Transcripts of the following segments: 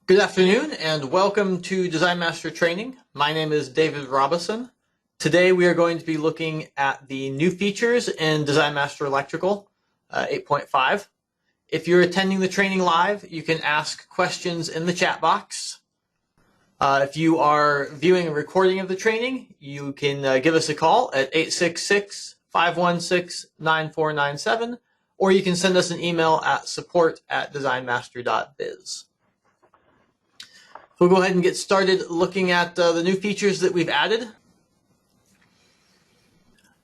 Good afternoon and welcome to Design Master Training. My name is David Robison. Today we are going to be looking at the new features in Design Master Electrical 8.5. If you're attending the training live, you can ask questions in the chat box. If you are viewing a recording of the training, you can give us a call at 866-516-9497, or you can send us an email at support@designmaster.biz. We'll go ahead and get started looking at the new features that we've added.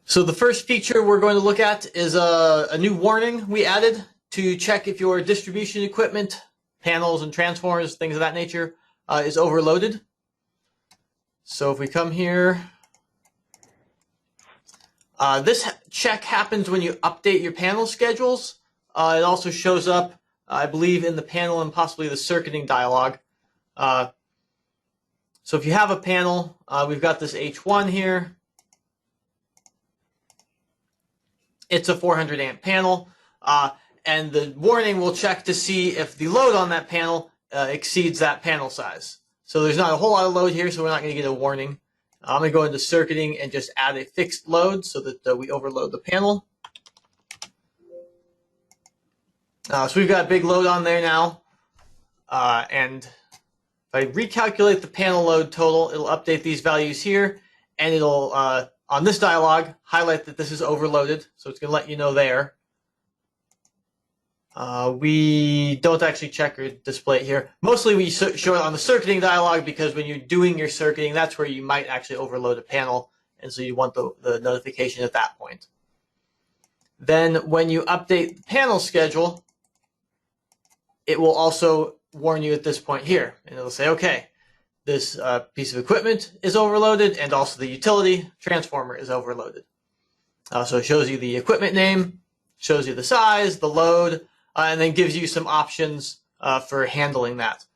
So the first feature we're going to look at is a new warning we added to check if your distribution equipment, panels and transformers, things of that nature, is overloaded. So if we come here, this check happens when you update your panel schedules. It also shows up, I believe, in the panel and possibly the circuiting dialog. So if you have a panel, we've got this H1 here. It's a 400 amp panel, and the warning will check to see if the load on that panel exceeds that panel size. So there's not a whole lot of load here, so we're not going to get a warning. I'm going to go into circuiting and just add a fixed load so that we overload the panel. So we've got a big load on there now, and if I recalculate the panel load total, it'll update these values here, and it'll, on this dialog, highlight that this is overloaded, so it's going to let you know there. We don't actually check or display it here. Mostly we show it on the circuiting dialog because when you're doing your circuiting, that's where you might actually overload a panel, and so you want the notification at that point. Then when you update the panel schedule, it will also warn you at this point here, and it'll say, okay, this piece of equipment is overloaded, and also the utility transformer is overloaded. So it shows you the equipment name, shows you the size, the load, and then gives you some options for handling that.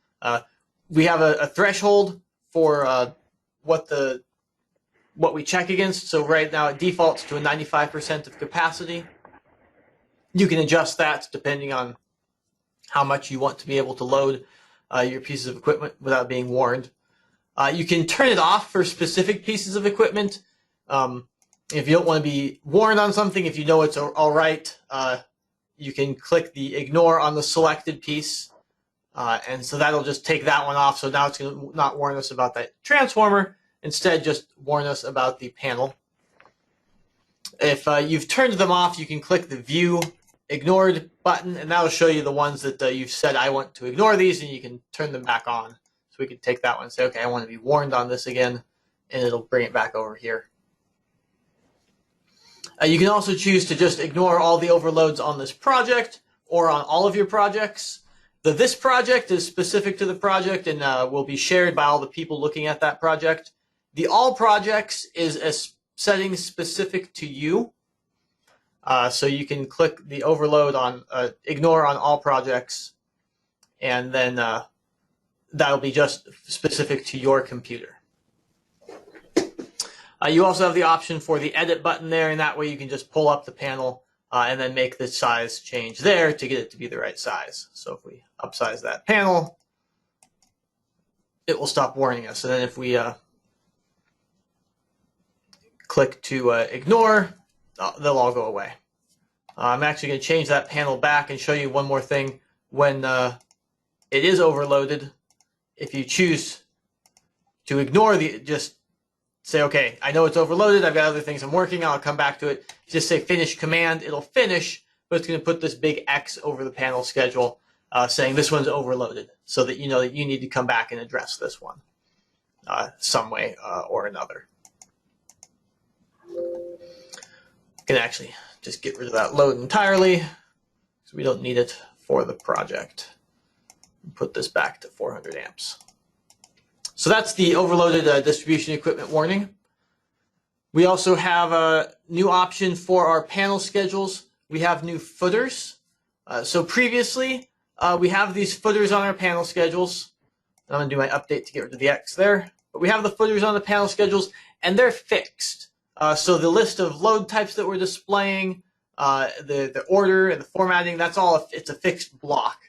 We have a threshold for what we check against. So right now it defaults to a 95% of capacity. You can adjust that depending on how much you want to be able to load your pieces of equipment without being warned. You can turn it off for specific pieces of equipment. If you don't want to be warned on something, if you know it's all right, you can click the ignore on the selected piece, and so that'll just take that one off. So now it's going to not warn us about that transformer, instead just warn us about the panel. If you've turned them off, you can click the view ignored button, and that'll show you the ones that you've said, I want to ignore these, and you can turn them back on. So we can take that one and say, okay, I want to be warned on this again, and it'll bring it back over here. You can also choose to just ignore all the overloads on this project or on all of your projects. This project is specific to the project and will be shared by all the people looking at that project. The all projects is a setting specific to you. So you can click the overload on ignore on all projects, and then that'll be just specific to your computer. You also have the option for the edit button there, and that way you can just pull up the panel and then make the size change there to get it to be the right size. So if we upsize that panel, it will stop warning us. And then if we click to ignore, they'll all go away. I'm actually going to change that panel back and show you one more thing. When it is overloaded, if you choose to ignore just say, okay, I know it's overloaded, I've got other things I'm working on, I'll come back to it. Just say finish command, it'll finish, but it's going to put this big X over the panel schedule saying this one's overloaded, so that you know that you need to come back and address this one some way or another. You can actually just get rid of that load entirely, because we don't need it for the project. Put this back to 400 amps. So that's the overloaded distribution equipment warning. We also have a new option for our panel schedules. We have new footers. So previously, we have these footers on our panel schedules. I'm going to do my update to get rid of the X there. But we have the footers on the panel schedules, and they're fixed. So the list of load types that we're displaying, the order and the formatting, that's all, it's a fixed block.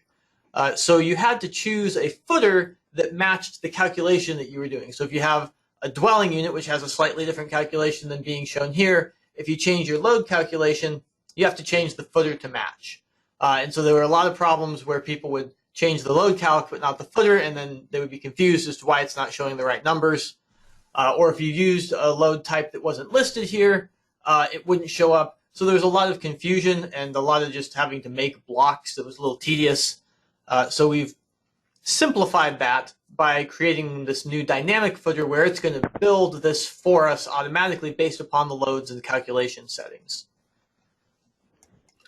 So you had to choose a footer that matched the calculation that you were doing. So if you have a dwelling unit, which has a slightly different calculation than being shown here, if you change your load calculation, you have to change the footer to match. And so there were a lot of problems where people would change the load calc but not the footer, and then they would be confused as to why it's not showing the right numbers. Or if you used a load type that wasn't listed here, it wouldn't show up. So there was a lot of confusion and a lot of just having to make blocks that was a little tedious. So we've simplified that by creating this new dynamic footer where it's going to build this for us automatically based upon the loads and calculation settings.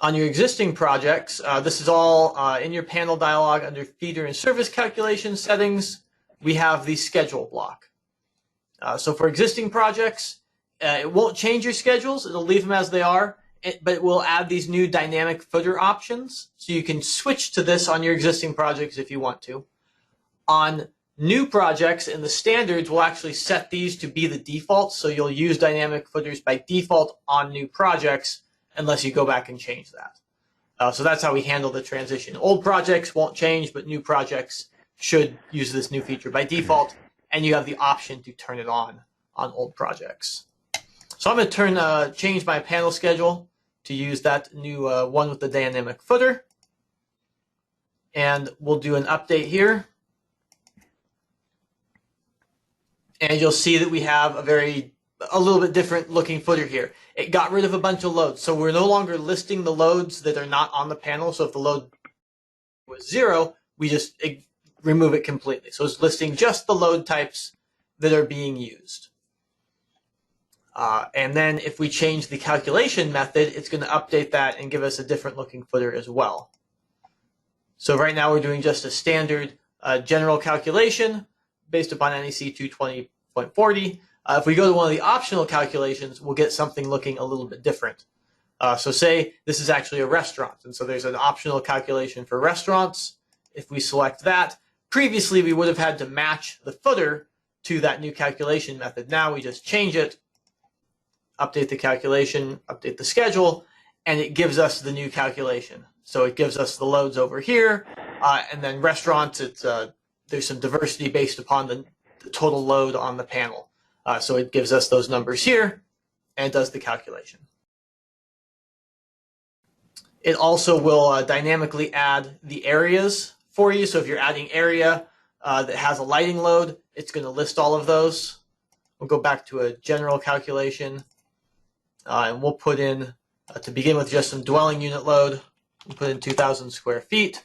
On your existing projects, this is all in your panel dialog under feeder and service calculation settings. We have the schedule block. So for existing projects, it won't change your schedules. It'll leave them as they are, but it will add these new dynamic footer options. So you can switch to this on your existing projects if you want to. On new projects, in the standards, we'll actually set these to be the default. So you'll use dynamic footers by default on new projects unless you go back and change that. So that's how we handle the transition. Old projects won't change, but new projects should use this new feature by default, and you have the option to turn it on old projects. So I'm going to change my panel schedule to use that new one with the dynamic footer, and we'll do an update here. And you'll see that we have a little bit different looking footer here. It got rid of a bunch of loads. So we're no longer listing the loads that are not on the panel. So if the load was 0, we just remove it completely. So it's listing just the load types that are being used. And then if we change the calculation method, it's going to update that and give us a different looking footer as well. So right now we're doing just a standard general calculation based upon NEC 220.40. If we go to one of the optional calculations, we'll get something looking a little bit different. So say this is actually a restaurant, and so there's an optional calculation for restaurants. If we select that, previously we would have had to match the footer to that new calculation method. Now we just change it, update the calculation, update the schedule, and it gives us the new calculation. So it gives us the loads over here, and then restaurants, there's some diversity based upon the total load on the panel. So it gives us those numbers here and does the calculation. It also will dynamically add the areas for you. So if you're adding area that has a lighting load, it's going to list all of those. We'll go back to a general calculation, and we'll put in, to begin with, just some dwelling unit load. We'll put in 2,000 square feet.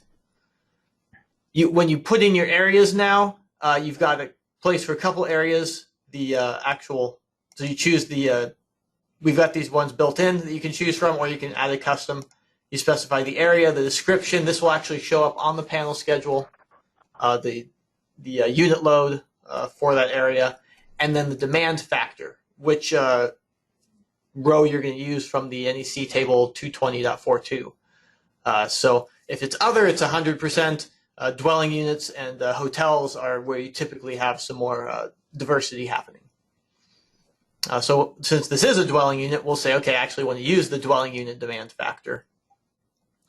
When you put in your areas now, you've got a place for a couple areas. So you choose we've got these ones built in that you can choose from, or you can add a custom. You specify the area, the description. This will actually show up on the panel schedule, the unit load for that area, and then the demand factor, which row you're going to use from the NEC table 220.42. So if it's other, it's 100%. Dwelling units and hotels are where you typically have some more diversity happening. So since this is a dwelling unit, we'll say, okay, I actually want to use the dwelling unit demand factor.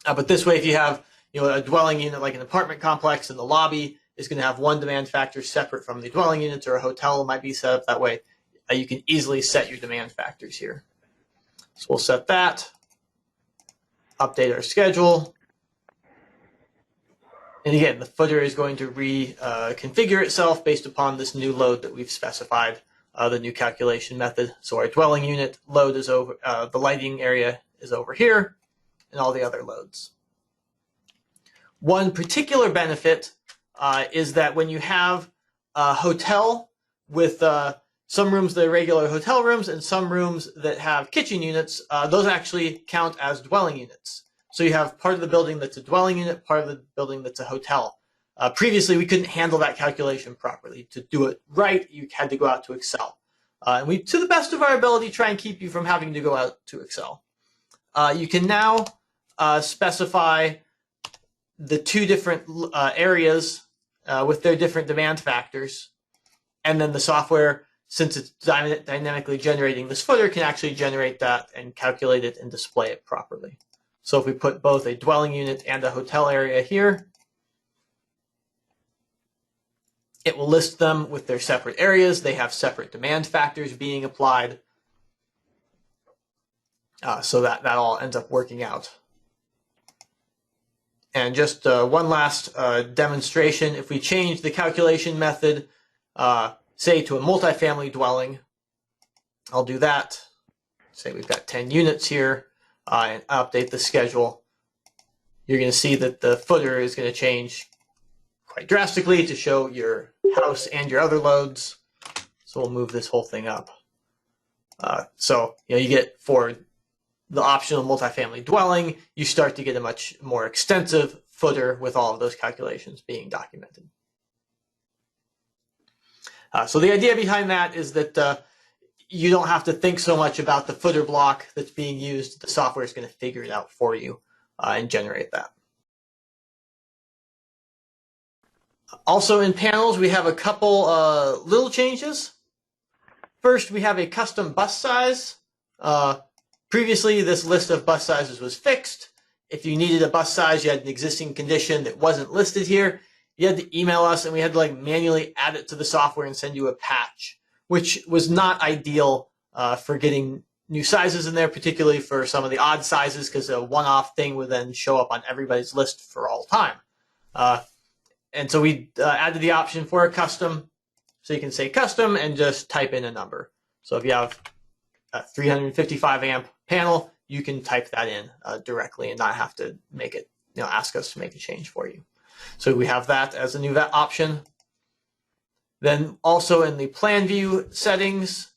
But this way, if you have a dwelling unit like an apartment complex, in the lobby is going to have one demand factor separate from the dwelling units, or a hotel might be set up that way. You can easily set your demand factors here. So we'll set that, update our schedule. And again, the footer is going to reconfigure itself based upon this new load that we've specified, the new calculation method. So our dwelling unit load is over, the lighting area is over here, and all the other loads. One particular benefit is that when you have a hotel with some rooms that are regular hotel rooms and some rooms that have kitchen units, those actually count as dwelling units. So you have part of the building that's a dwelling unit, part of the building that's a hotel. Previously, we couldn't handle that calculation properly. To do it right, you had to go out to Excel. And we, to the best of our ability, try and keep you from having to go out to Excel. You can now specify the two different areas with their different demand factors. And then the software, since it's dynamically generating this footer, can actually generate that and calculate it and display it properly. So if we put both a dwelling unit and a hotel area here, It will list them with their separate areas. They have separate demand factors being applied. So that all ends up working out. And just one last demonstration. If we change the calculation method, say to a multifamily dwelling, I'll do that. Say we've got 10 units here, and update the schedule. You're going to see that the footer is going to change quite drastically to show your house and your other loads. So we'll move this whole thing up. So you get for the optional multifamily dwelling, you start to get a much more extensive footer with all of those calculations being documented. So the idea behind that is that you don't have to think so much about the footer block that's being used. The software is going to figure it out for you and generate that. Also in panels, we have a couple little changes. First, we have a custom bus size. Previously, this list of bus sizes was fixed. If you needed a bus size, you had an existing condition that wasn't listed here, you had to email us and we had to manually add it to the software and send you a patch, which was not ideal for getting new sizes in there, particularly for some of the odd sizes, because a one-off thing would then show up on everybody's list for all time. And so we added the option for a custom, so you can say custom and just type in a number. So if you have a 355 amp panel, you can type that in directly and not have to make it, ask us to make a change for you. So we have that as a new option. Then also in the plan view settings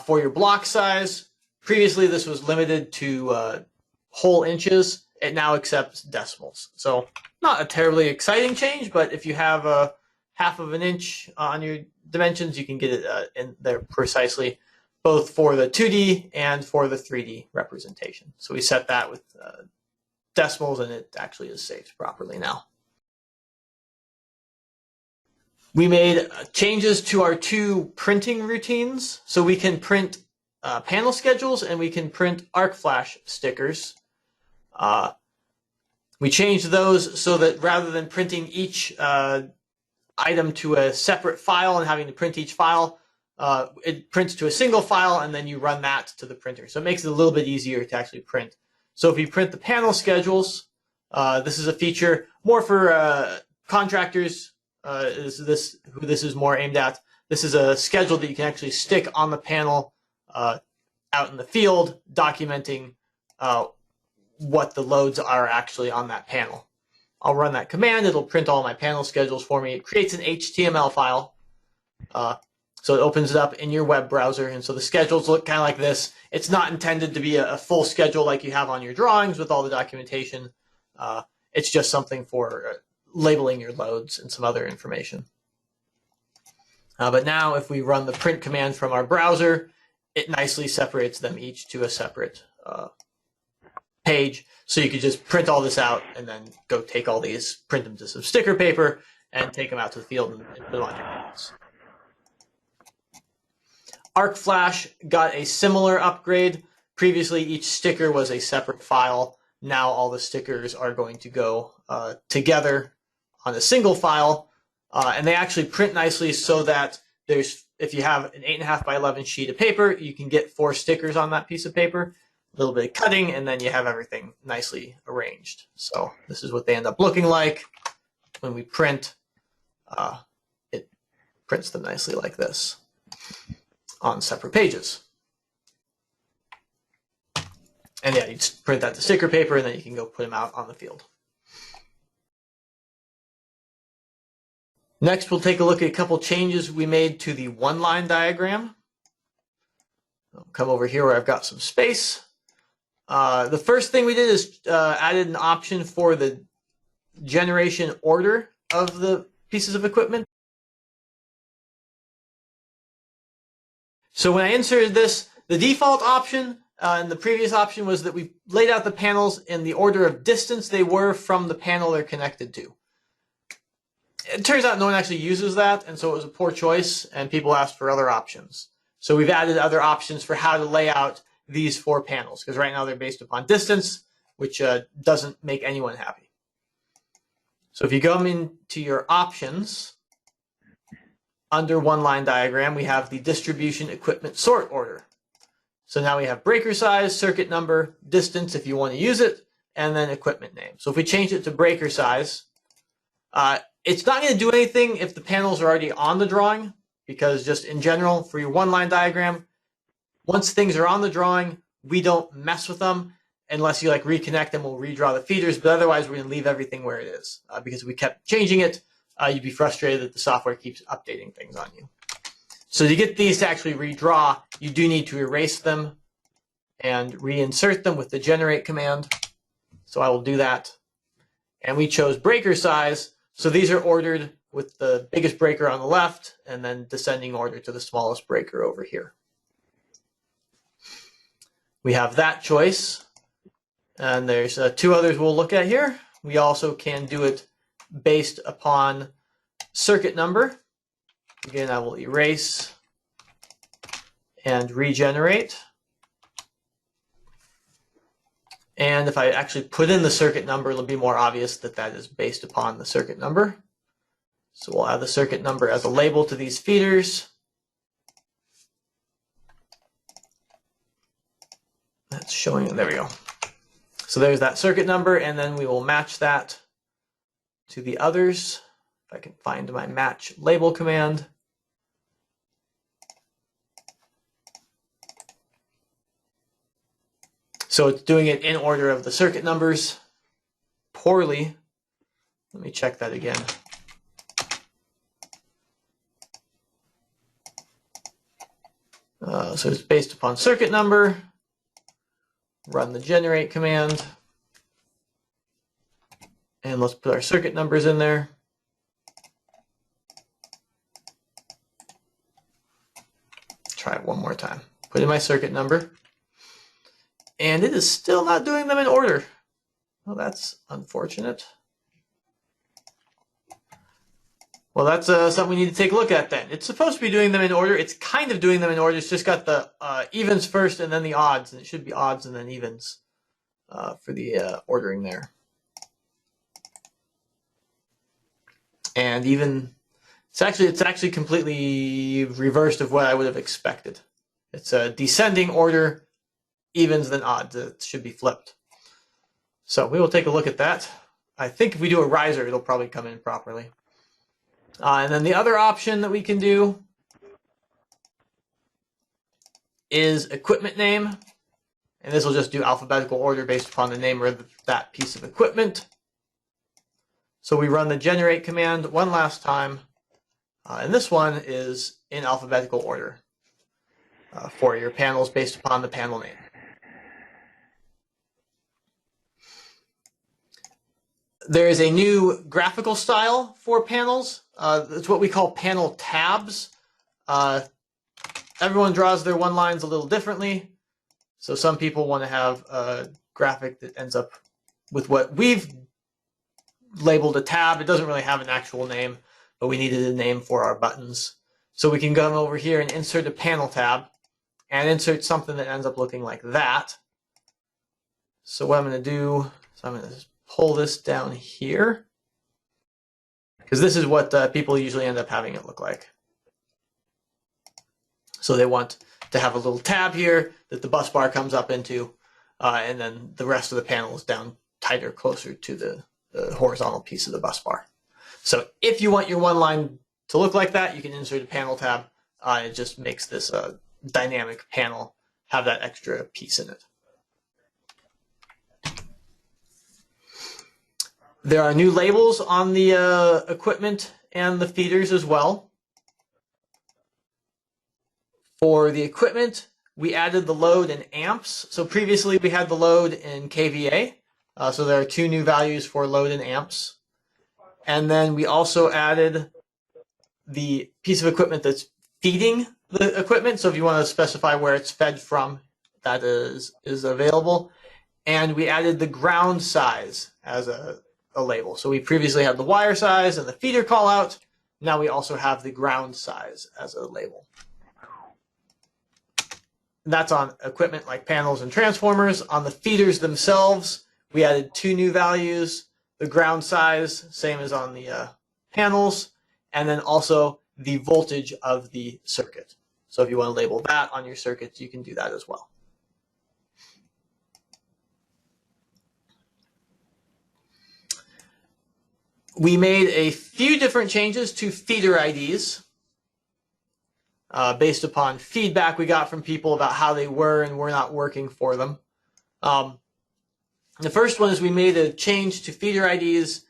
for your block size, previously this was limited to whole inches. It now accepts decimals. So not a terribly exciting change, but if you have a half of an inch on your dimensions, you can get it in there precisely, both for the 2D and for the 3D representation. So we set that with decimals, and it actually is saved properly now. We made changes to our two printing routines, so we can print panel schedules and we can print arc flash stickers. We changed those so that rather than printing each item to a separate file and having to print each file, it prints to a single file and then you run that to the printer. So it makes it a little bit easier to actually print. So if you print the panel schedules, this is a feature more for contractors. Who this is more aimed at. This is a schedule that you can actually stick on the panel out in the field, documenting what the loads are actually on that panel. I'll run that command. It'll print all my panel schedules for me. It creates an HTML file. So it opens it up in your web browser. And so the schedules look kind of like this. It's not intended to be a full schedule like you have on your drawings with all the documentation. It's just something for labeling your loads and some other information. But now if we run the print command from our browser, it nicely separates them each to a separate page. So you could just print all this out and then go take all these, print them to some sticker paper and take them out to the field and put them on your panels. Arc Flash got a similar upgrade. Previously, each sticker was a separate file. Now all the stickers are going to go together on a single file, and they actually print nicely so that if you have an 8.5 by 11 sheet of paper, you can get 4 stickers on that piece of paper, a little bit of cutting, and then you have everything nicely arranged. So this is what they end up looking like when we print. It prints them nicely like this on separate pages. And yeah, you just print that to sticker paper, and then you can go put them out on the field. Next, we'll take a look at a couple changes we made to the one-line diagram. I'll come over here where I've got some space. The first thing we did is added an option for the generation order of the pieces of equipment. So when I inserted this, the default option and the previous option was that we laid out the panels in the order of distance they were from the panel they're connected to. It turns out no one actually uses that, and so it was a poor choice, and people asked for other options. So we've added other options for how to lay out these 4 panels, because right now they're based upon distance, which doesn't make anyone happy. So if you go into your options, under one line diagram, we have the distribution equipment sort order. So now we have breaker size, circuit number, distance if you want to use it, and then equipment name. So if we change it to breaker size, it's not going to do anything if the panels are already on the drawing, because just in general, for your one line diagram, once things are on the drawing, we don't mess with them unless you like reconnect them, we'll redraw the feeders, but otherwise we're going to leave everything where it is. Because if we kept changing it, you'd be frustrated that the software keeps updating things on you. So to get these to actually redraw, you do need to erase them and reinsert them with the generate command. So I will do that. And we chose breaker size. So these are ordered with the biggest breaker on the left and then descending order to the smallest breaker over here. We have that choice. And there's two others we'll look at here. We also can do it based upon circuit number. Again, I will erase and regenerate. And if I actually put in the circuit number, it'll be more obvious that that is based upon the circuit number. So we'll add the circuit number as a label to these feeders. That's showing it. There we go. So there's that circuit number, and then we will match that to the others. If I can find my match label command. So it's doing it in order of the circuit numbers poorly. Let me check that again. So it's based upon circuit number. Run the generate command. And let's put our circuit numbers in there. Try it one more time. Put in my circuit number. And it is still not doing them in order. Well, that's unfortunate. Well, that's something we need to take a look at then. It's supposed to be doing them in order. It's kind of doing them in order. It's just got the evens first and then the odds. And it should be odds and then evens for the ordering there. And even, it's actually completely reversed of what I would have expected. It's a descending order, evens then odds. It should be flipped. So we will take a look at that. I think if we do a riser, it'll probably come in properly. And then the other option that we can do is equipment name. And this will just do alphabetical order based upon the name of that piece of equipment. So we run the generate command one last time. And this one is in alphabetical order for your panels based upon the panel name. There is a new graphical style for panels. It's what we call panel tabs. Everyone draws their one lines a little differently. So some people want to have a graphic that ends up with what we've labeled a tab. It doesn't really have an actual name, but we needed a name for our buttons. So we can go over here and insert a panel tab and insert something that ends up looking like that. So what I'm going to do, so I'm going to pull this down here, because this is what people usually end up having it look like. So they want to have a little tab here that the bus bar comes up into, and then the rest of the panel is down tighter, closer to the horizontal piece of the bus bar. So if you want your one line to look like that, you can insert a panel tab. It just makes this dynamic panel have that extra piece in it. There are new labels on the equipment and the feeders as well. For the equipment, we added the load in amps. So previously we had the load in kVA. So there are two new values for load in amps. And then we also added the piece of equipment that's feeding the equipment. So if you want to specify where it's fed from, that is available. And we added the ground size as a label. So we previously had the wire size and the feeder call out. Now we also have the ground size as a label. That's on equipment like panels and transformers. On the feeders themselves, we added two new values. The ground size, same as on the panels, and then also the voltage of the circuit. So if you want to label that on your circuits, you can do that as well. We made a few different changes to feeder IDs based upon feedback we got from people about how they were and were not working for them. The first one is we made a change to feeder IDs.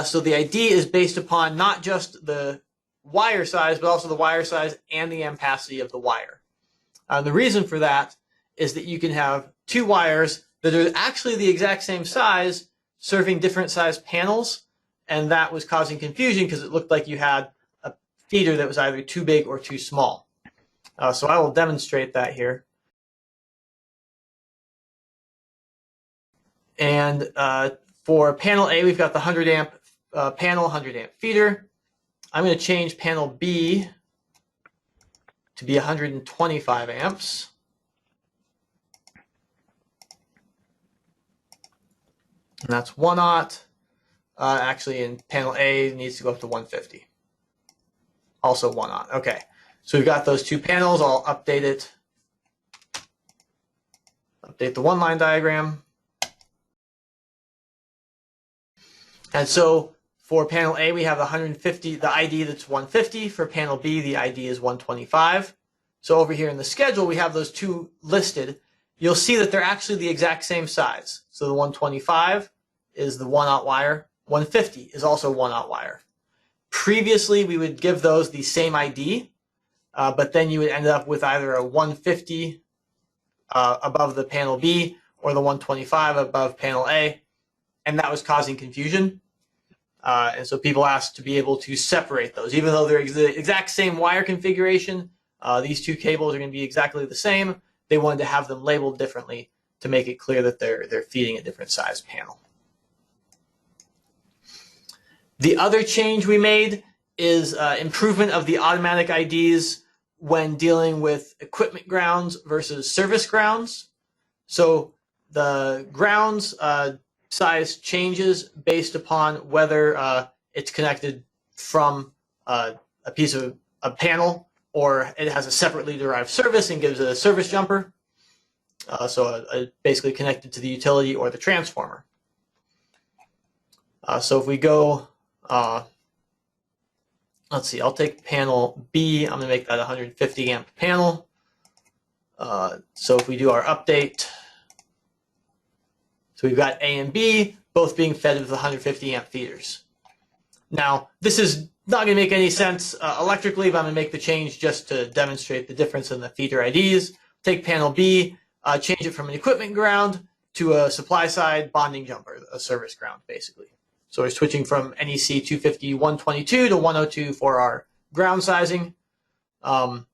So the ID is based upon not just the wire size, but also the wire size and the ampacity of the wire. The reason for that is that you can have two wires that are actually the exact same size serving different size panels, and that was causing confusion because it looked like you had a feeder that was either too big or too small. So I will demonstrate that here. And for panel A, we've got the 100 amp panel, 100 amp feeder. I'm going to change panel B to be 125 amps. And that's 1 aught. Actually, in panel A, it needs to go up to 150. Also 1 aught. Okay. So we've got those two panels. I'll update it. Update the one-line diagram. And so for panel A, we have 150, the ID that's 150. For panel B, the ID is 125. So over here in the schedule, we have those two listed. You'll see that they're actually the exact same size. So the 125 is the 1 aught wire. 150 is also 1 aught wire. Previously, we would give those the same ID, but then you would end up with either a 150 above the panel B or the 125 above panel A, and that was causing confusion. And so people asked to be able to separate those. Even though they're the exact same wire configuration, these two cables are going to be exactly the same. They wanted to have them labeled differently to make it clear that they're feeding a different size panel. The other change we made is improvement of the automatic IDs when dealing with equipment grounds versus service grounds. So the grounds size changes based upon whether it's connected from a piece of a panel or it has a separately derived service and gives a service jumper. So basically connected to the utility or the transformer. So if we go, let's see, I'll take panel B. I'm going to make that a 150 amp panel. So if we do our update, so we've got A and B both being fed with the 150 amp feeders. Now, this is not going to make any sense electrically, but I'm going to make the change just to demonstrate the difference in the feeder IDs. Take panel B, change it from an equipment ground to a supply side bonding jumper, a service ground, basically. So we're switching from NEC 250 122 to 102 for our ground sizing. And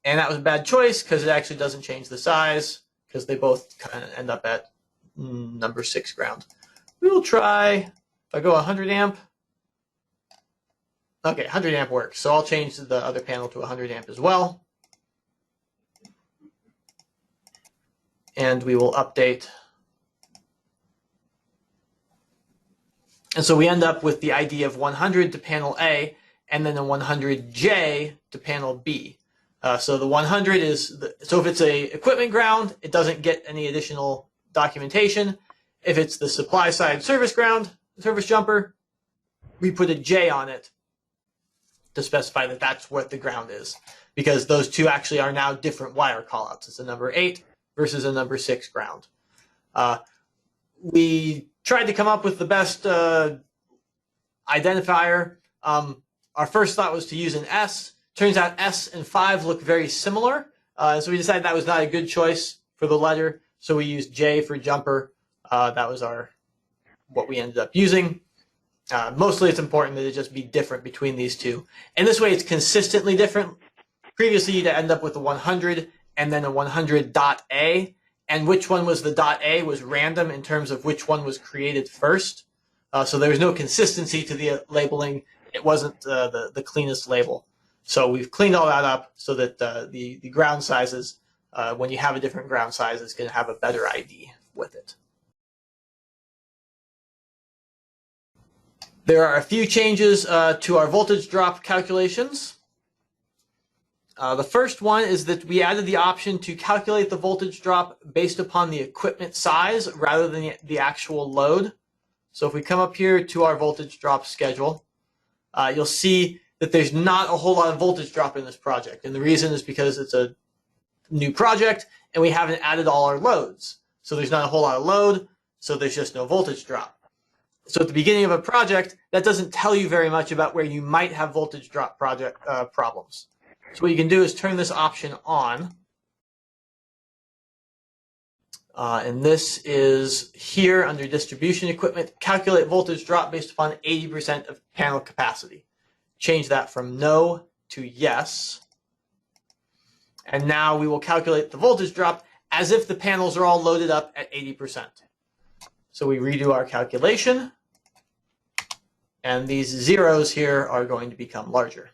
that was a bad choice because it actually doesn't change the size because they both kind of end up at number 6 ground. We'll try, if I go 100 amp. Okay, 100 amp works. So I'll change the other panel to 100 amp as well. And we will update. And so we end up with the ID of 100 to panel A and then a 100J to panel B. So the 100 is, so if it's a equipment ground, it doesn't get any additional documentation. If it's the supply side service ground, service jumper, we put a J on it to specify that that's what the ground is, because those two actually are now different wire callouts. It's a number 8 versus a number 6 ground. We tried to come up with the best identifier. Our first thought was to use an S. Turns out S and 5 look very similar, so we decided that was not a good choice for the letter, so we used J for jumper. That was what we ended up using. Mostly it's important that it just be different between these two. And this way it's consistently different. Previously you'd end up with a 100 and then a 100.A, and which one was the .A was random in terms of which one was created first. So there was no consistency to the labeling. It wasn't the cleanest label. So we've cleaned all that up so that the ground sizes, when you have a different ground size, is going to have a better ID with it. There are a few changes to our voltage drop calculations. The first one is that we added the option to calculate the voltage drop based upon the equipment size rather than the actual load. So if we come up here to our voltage drop schedule, you'll see that there's not a whole lot of voltage drop in this project. And the reason is because it's a new project and we haven't added all our loads. So there's not a whole lot of load, so there's just no voltage drop. So at the beginning of a project, that doesn't tell you very much about where you might have voltage drop problems. So what you can do is turn this option on. And this is here under distribution equipment, calculate voltage drop based upon 80% of panel capacity. Change that from no to yes. And now we will calculate the voltage drop as if the panels are all loaded up at 80%. So we redo our calculation, and these zeros here are going to become larger.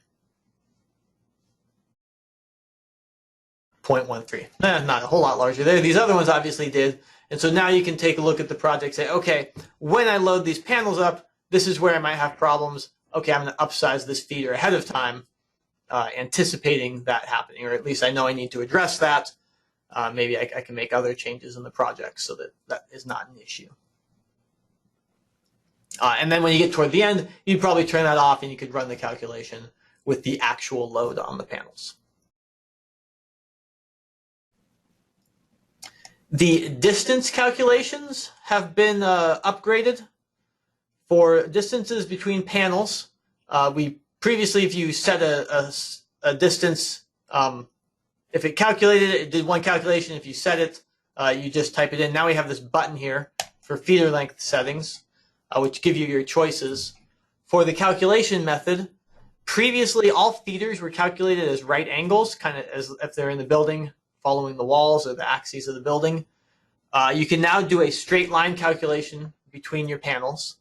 0.13. Not a whole lot larger there. These other ones obviously did. And so now you can take a look at the project and say, okay, when I load these panels up, this is where I might have problems. Okay, I'm going to upsize this feeder ahead of time, anticipating that happening, or at least I know I need to address that. Maybe I can make other changes in the project so that that is not an issue. And then when you get toward the end, you'd probably turn that off and you could run the calculation with the actual load on the panels. The distance calculations have been upgraded. For distances between panels, we previously, if you set a distance, if it calculated it, it did one calculation. If you set it, you just type it in. Now we have this button here for feeder length settings, which give you your choices. For the calculation method, previously all feeders were calculated as right angles, kind of as if they're in the building, following the walls or the axes of the building. You can now do a straight line calculation between your panels.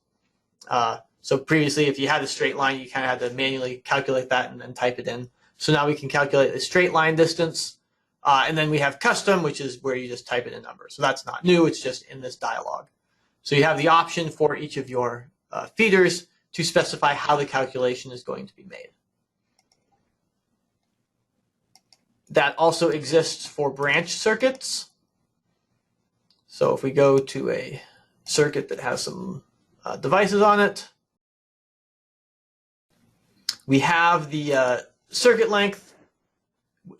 So previously, if you had a straight line, you kind of had to manually calculate that and then type it in. So now we can calculate the straight line distance. And then we have custom, which is where you just type in a number. So that's not new, it's just in this dialog. So you have the option for each of your feeders to specify how the calculation is going to be made. That also exists for branch circuits. So if we go to a circuit that has some devices on it, we have the circuit length,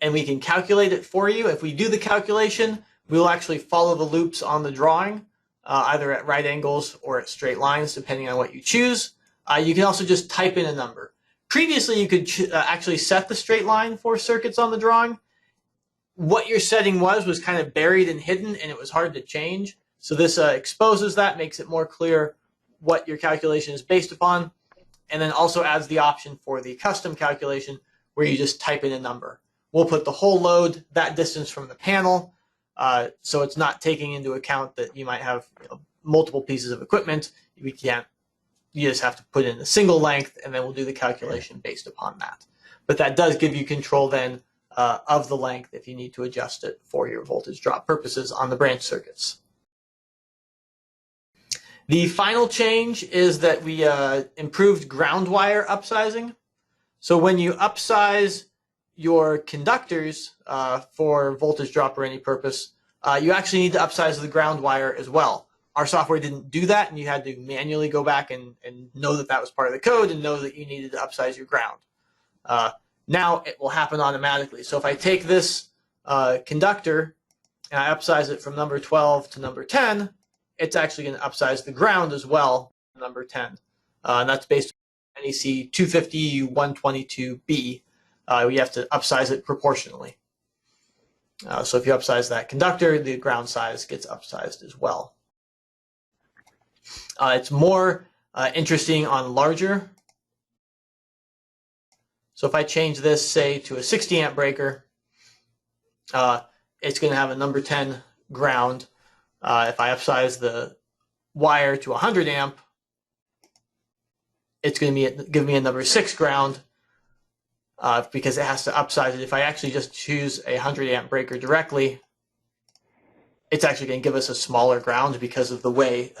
and we can calculate it for you. If we do the calculation, we will actually follow the loops on the drawing, either at right angles or at straight lines, depending on what you choose. You can also just type in a number. Previously, you could actually set the straight line for circuits on the drawing. What your setting was kind of buried and hidden, and it was hard to change. So this exposes that, makes it more clear what your calculation is based upon, and then also adds the option for the custom calculation where you just type in a number. We'll put the whole load, that distance from the panel, so it's not taking into account that you might have multiple pieces of equipment. We can't. You just have to put in a single length, and then we'll do the calculation based upon that. But that does give you control then of the length if you need to adjust it for your voltage drop purposes on the branch circuits. The final change is that we improved ground wire upsizing. So when you upsize your conductors for voltage drop or any purpose, you actually need to upsize the ground wire as well. Our software didn't do that, and you had to manually go back and know that that was part of the code and know that you needed to upsize your ground. Now it will happen automatically. So if I take this conductor and I upsize it from number 12 to number 10, it's actually going to upsize the ground as well, number 10. And that's based on NEC 250-122B. We have to upsize it proportionally. So if you upsize that conductor, the ground size gets upsized as well. It's more interesting on larger. So if I change this, say, to a 60 amp breaker, it's going to have a number 10 ground. If I upsize the wire to 100 amp, it's going to give me a number 6 ground because it has to upsize it. If I actually just choose a 100 amp breaker directly, it's actually going to give us a smaller ground because of the way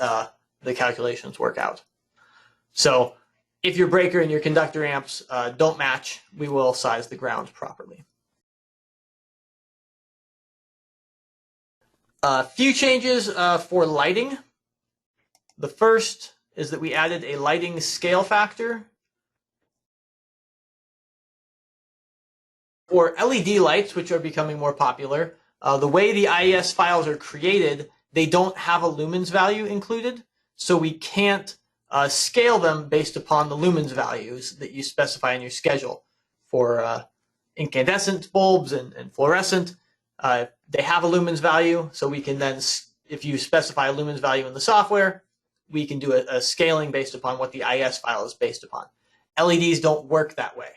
the calculations work out. So if your breaker and your conductor amps don't match, we will size the ground properly. A few changes for lighting. The first is that we added a lighting scale factor. For LED lights, which are becoming more popular, the way the IES files are created, they don't have a lumens value included, so we can't scale them based upon the lumens values that you specify in your schedule. For incandescent bulbs and fluorescent, they have a lumens value, so we can then, if you specify a lumens value in the software, we can do a scaling based upon what the IES file is based upon. LEDs don't work that way.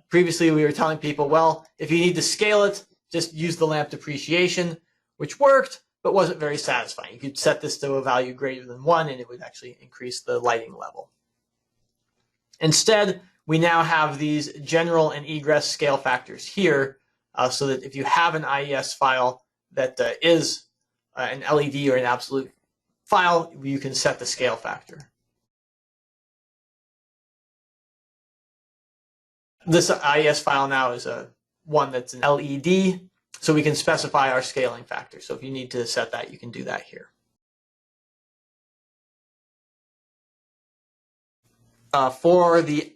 Previously, we were telling people, well, if you need to scale it, just use the lamp depreciation, which worked, but wasn't very satisfying. You could set this to a value greater than 1, and it would actually increase the lighting level. Instead, we now have these general and egress scale factors here, so that if you have an IES file that is an LED or an absolute file, you can set the scale factor. This IES file now is one that's an LED, so we can specify our scaling factor. So if you need to set that, you can do that here. For the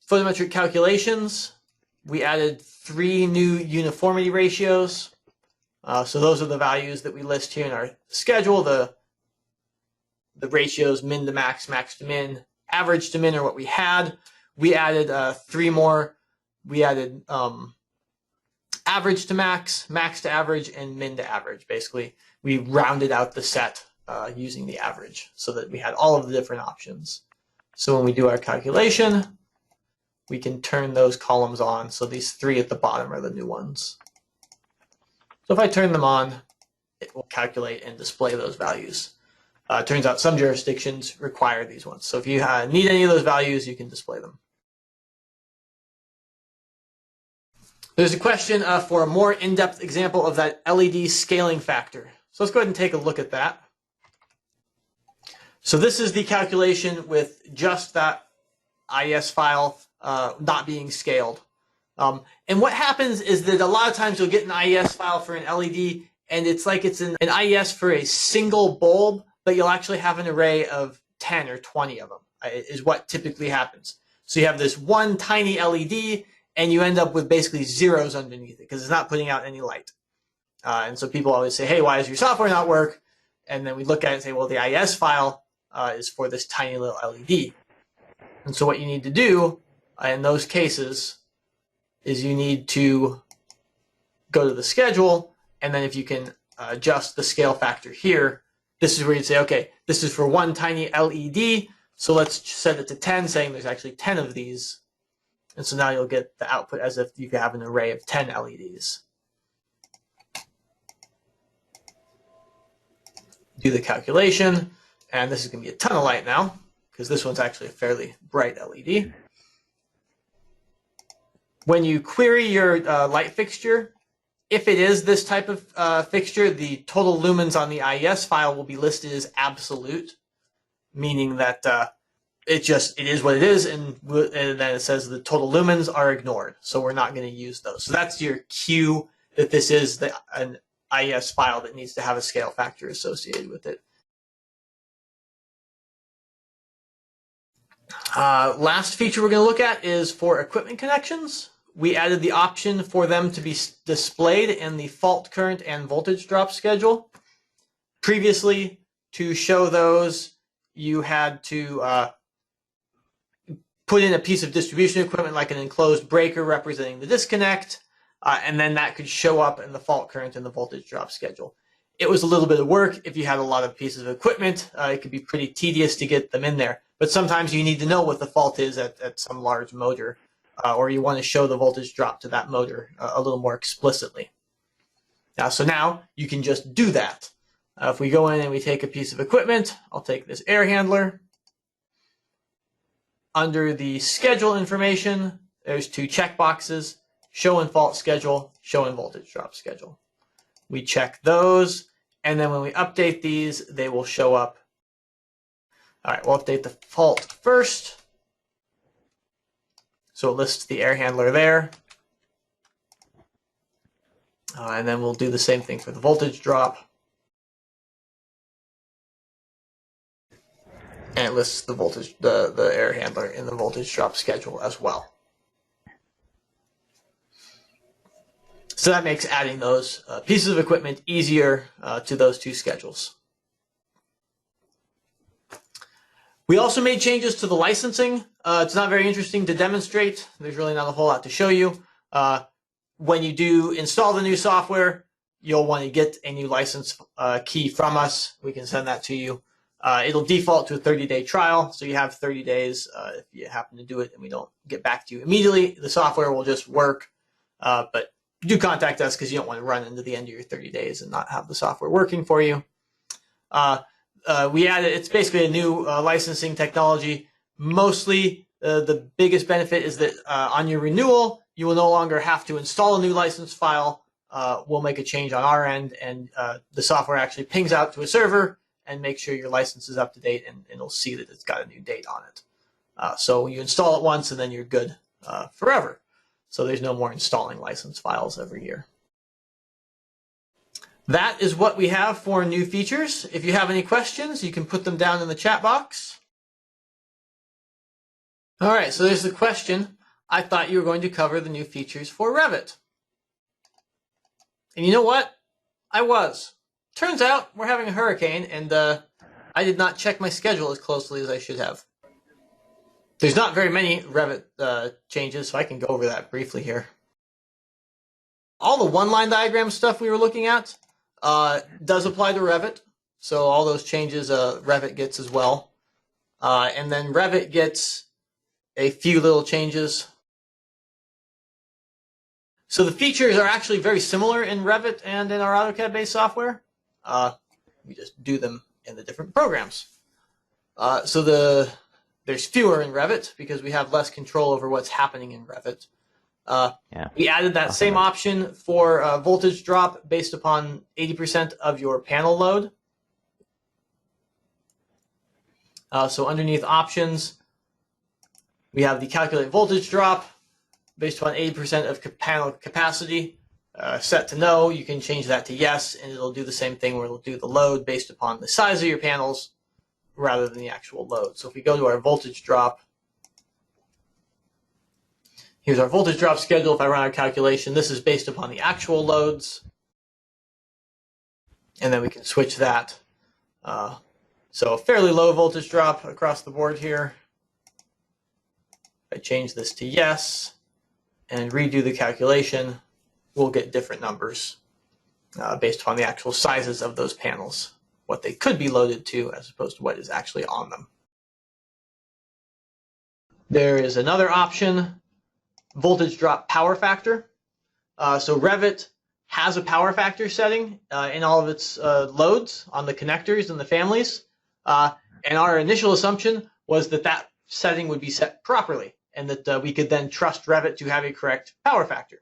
photometric calculations, we added 3 new uniformity ratios. So those are the values that we list here in our schedule. The ratios min to max, max to min, average to min are what we had. We added 3 more. We added average to max, max to average, and min to average. Basically, we rounded out the set using the average so that we had all of the different options. So when we do our calculation, we can turn those columns on. So these 3 at the bottom are the new ones. So if I turn them on, it will calculate and display those values. It turns out some jurisdictions require these ones. So if you need any of those values, you can display them. There's a question for a more in-depth example of that LED scaling factor. So let's go ahead and take a look at that. So this is the calculation with just that IES file not being scaled. And what happens is that a lot of times you'll get an IES file for an LED, and it's like it's an IES for a single bulb, but you'll actually have an array of 10 or 20 of them, is what typically happens. So you have this one tiny LED, and you end up with basically zeros underneath it because it's not putting out any light. And so people always say, hey, why does your software not work? And then we look at it and say, well, the IES file is for this tiny little LED. And so what you need to do in those cases is you need to go to the schedule, and then if you can adjust the scale factor here, this is where you'd say, okay, this is for one tiny LED, so let's set it to 10, saying there's actually 10 of these. And so now you'll get the output as if you could have an array of 10 LEDs. Do the calculation, and this is going to be a ton of light now, because this one's actually a fairly bright LED. When you query your light fixture, if it is this type of fixture, the total lumens on the IES file will be listed as absolute, meaning that it is what it is, and then it says the total lumens are ignored, so we're not going to use those. So that's your cue that this is an IES file that needs to have a scale factor associated with it. Last feature we're going to look at is for equipment connections. We added the option for them to be displayed in the fault current and voltage drop schedule. Previously, to show those, you had to put in a piece of distribution equipment like an enclosed breaker representing the disconnect, and then that could show up in the fault current and the voltage drop schedule. It was a little bit of work. If you had a lot of pieces of equipment, it could be pretty tedious to get them in there. But sometimes you need to know what the fault is at some large motor, or you want to show the voltage drop to that motor a little more explicitly. So now you can just do that. If we go in and we take a piece of equipment, I'll take this air handler. Under the schedule information, there's 2 checkboxes, show in fault schedule, show in voltage drop schedule. We check those, and then when we update these, they will show up. All right, we'll update the fault first. So it lists the air handler there. And then we'll do the same thing for the voltage drop. And it lists the voltage, the air handler in the voltage drop schedule as well. So that makes adding those pieces of equipment easier to those two schedules. We also made changes to the licensing. It's not very interesting to demonstrate. There's really not a whole lot to show you. When you do install the new software, you'll want to get a new license key from us. We can send that to you. It'll default to a 30-day trial, so you have 30 days if you happen to do it and we don't get back to you immediately. The software will just work, but do contact us because you don't want to run into the end of your 30 days and not have the software working for you. We added, it's basically a new licensing technology. Mostly the biggest benefit is that on your renewal, you will no longer have to install a new license file. We'll make a change on our end, and the software actually pings out to a server and make sure your license is up to date, and it'll see that it's got a new date on it. So you install it once and then you're good forever. So there's no more installing license files every year. That is what we have for new features. If you have any questions, you can put them down in the chat box. All right, so there's the question. I thought you were going to cover the new features for Revit. And you know what? I was. Turns out we're having a hurricane, and I did not check my schedule as closely as I should have. There's not very many Revit changes, so I can go over that briefly here. All the one-line diagram stuff we were looking at does apply to Revit, so all those changes Revit gets as well. And then Revit gets a few little changes. So the features are actually very similar in Revit and in our AutoCAD-based software. We just do them in the different programs. There's fewer in Revit because we have less control over what's happening in Revit. We added that same option for voltage drop based upon 80% of your panel load. So underneath options, we have the calculate voltage drop based upon 80% of panel capacity. Set to no, you can change that to yes, and it'll do the same thing where it'll do the load based upon the size of your panels rather than the actual load. So if we go to our voltage drop, here's our voltage drop schedule. If I run our calculation, this is based upon the actual loads, and then we can switch that. So fairly low voltage drop across the board here. If I change this to yes and redo the calculation, we'll get different numbers based upon the actual sizes of those panels, what they could be loaded to as opposed to what is actually on them. There is another option, voltage drop power factor. So Revit has a power factor setting in all of its loads on the connectors and the families. And our initial assumption was that that setting would be set properly and that we could then trust Revit to have a correct power factor.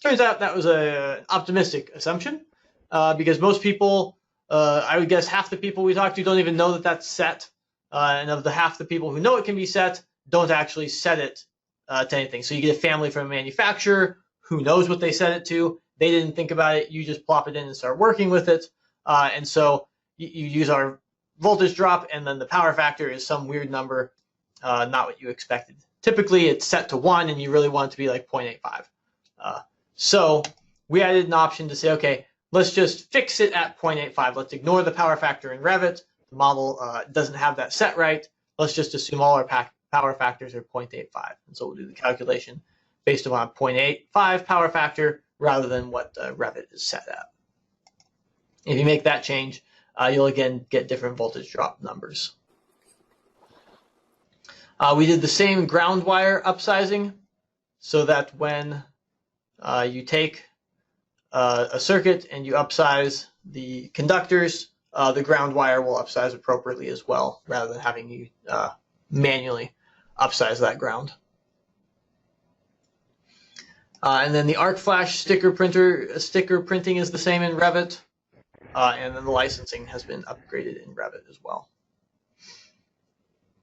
Turns out that was an optimistic assumption because most people, I would guess half the people we talk to don't even know that that's set. And of the half the people who know it can be set, don't actually set it to anything. So you get a family from a manufacturer who knows what they set it to. They didn't think about it. You just plop it in and start working with it. And so you use our voltage drop, and then the power factor is some weird number, not what you expected. Typically, it's set to 1, and you really want it to be like 0.85. So we added an option to say, okay, let's just fix it at 0.85. Let's ignore the power factor in Revit. The model doesn't have that set right. Let's just assume all our power factors are 0.85. And so we'll do the calculation based upon 0.85 power factor rather than what Revit is set at. If you make that change, you'll again get different voltage drop numbers. We did the same ground wire upsizing so that when you take a circuit and you upsize the conductors, the ground wire will upsize appropriately as well, rather than having you manually upsize that ground. And then the arc flash sticker printing is the same in Revit, and then the licensing has been upgraded in Revit as well.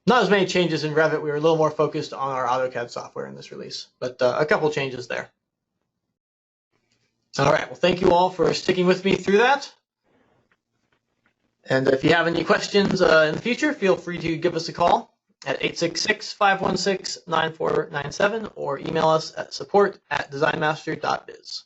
Not as many changes in Revit. We were a little more focused on our AutoCAD software in this release, but a couple changes there. All right, well, thank you all for sticking with me through that. And if you have any questions in the future, feel free to give us a call at 866-516-9497 or email us at support@designmaster.biz.